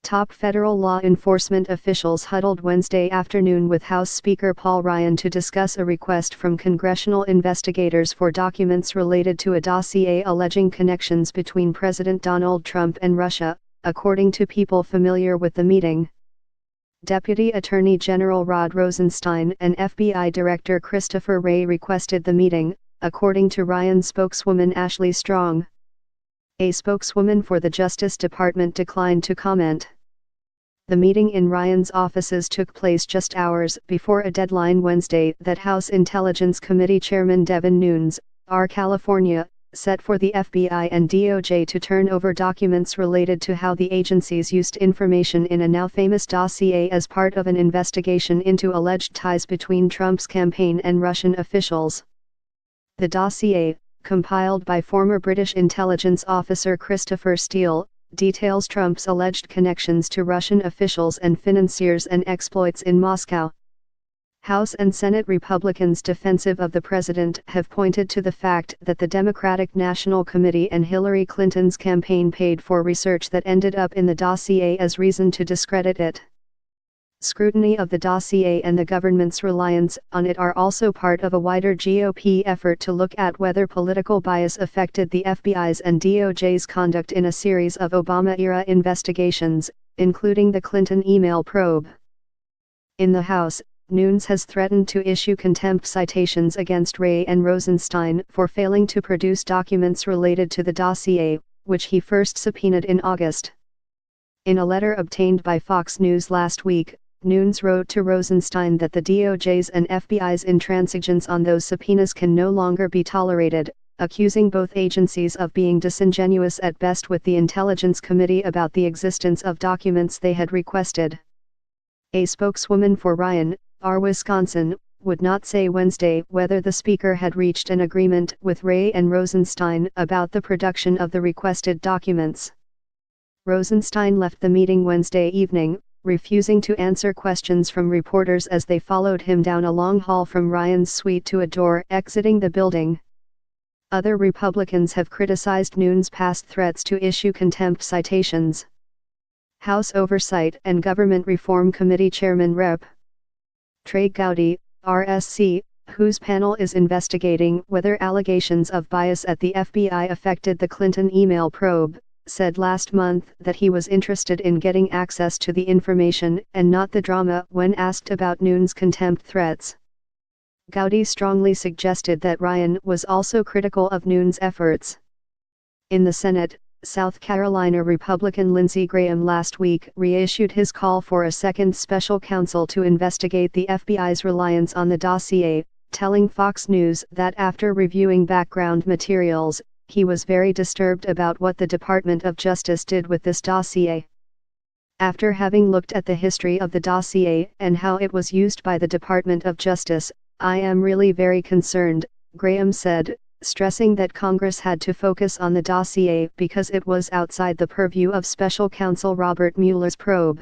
Top federal law enforcement officials huddled Wednesday afternoon with House Speaker Paul Ryan to discuss a request from congressional investigators for documents related to a dossier alleging connections between President Donald Trump and Russia, according to people familiar with the meeting. Deputy Attorney General Rod Rosenstein and FBI Director Christopher Wray requested the meeting, according to Ryan's spokeswoman Ashley Strong. A spokeswoman for the Justice Department declined to comment. The meeting in Ryan's offices took place just hours before a deadline Wednesday that House Intelligence Committee Chairman Devin Nunes, R. California, set for the FBI and DOJ to turn over documents related to how the agencies used information in a now famous dossier as part of an investigation into alleged ties between Trump's campaign and Russian officials. The dossier, compiled by former British intelligence officer Christopher Steele, details Trump's alleged connections to Russian officials and financiers and exploits in Moscow. House and Senate Republicans defensive of the president have pointed to the fact that the Democratic National Committee and Hillary Clinton's campaign paid for research that ended up in the dossier as reason to discredit it. Scrutiny of the dossier and the government's reliance on it are also part of a wider GOP effort to look at whether political bias affected the FBI's and DOJ's conduct in a series of Obama-era investigations, including the Clinton email probe. In the House, Nunes has threatened to issue contempt citations against Wray and Rosenstein for failing to produce documents related to the dossier, which he first subpoenaed in August. In a letter obtained by Fox News last week, Nunes wrote to Rosenstein that the DOJ's and FBI's intransigence on those subpoenas can no longer be tolerated, accusing both agencies of being disingenuous at best with the Intelligence Committee about the existence of documents they had requested. A spokeswoman for Ryan, R. Wisconsin, would not say Wednesday whether the Speaker had reached an agreement with Wray and Rosenstein about the production of the requested documents. Rosenstein left the meeting Wednesday evening, refusing to answer questions from reporters as they followed him down a long hall from Ryan's suite to a door exiting the building. Other Republicans have criticized Nunes' past threats to issue contempt citations. House Oversight and Government Reform Committee Chairman Rep. Trey Gowdy, RSC, whose panel is investigating whether allegations of bias at the FBI affected the Clinton email probe, said last month that he was interested in getting access to the information and not the drama when asked about Nunes' contempt threats. Gowdy strongly suggested that Ryan was also critical of Nunes' efforts. In the Senate, South Carolina Republican Lindsey Graham last week reissued his call for a second special counsel to investigate the FBI's reliance on the dossier, telling Fox News that after reviewing background materials, he was very disturbed about what the Department of Justice did with this dossier. After having looked at the history of the dossier and how it was used by the Department of Justice, I am really very concerned, Graham said, stressing that Congress had to focus on the dossier because it was outside the purview of Special Counsel Robert Mueller's probe.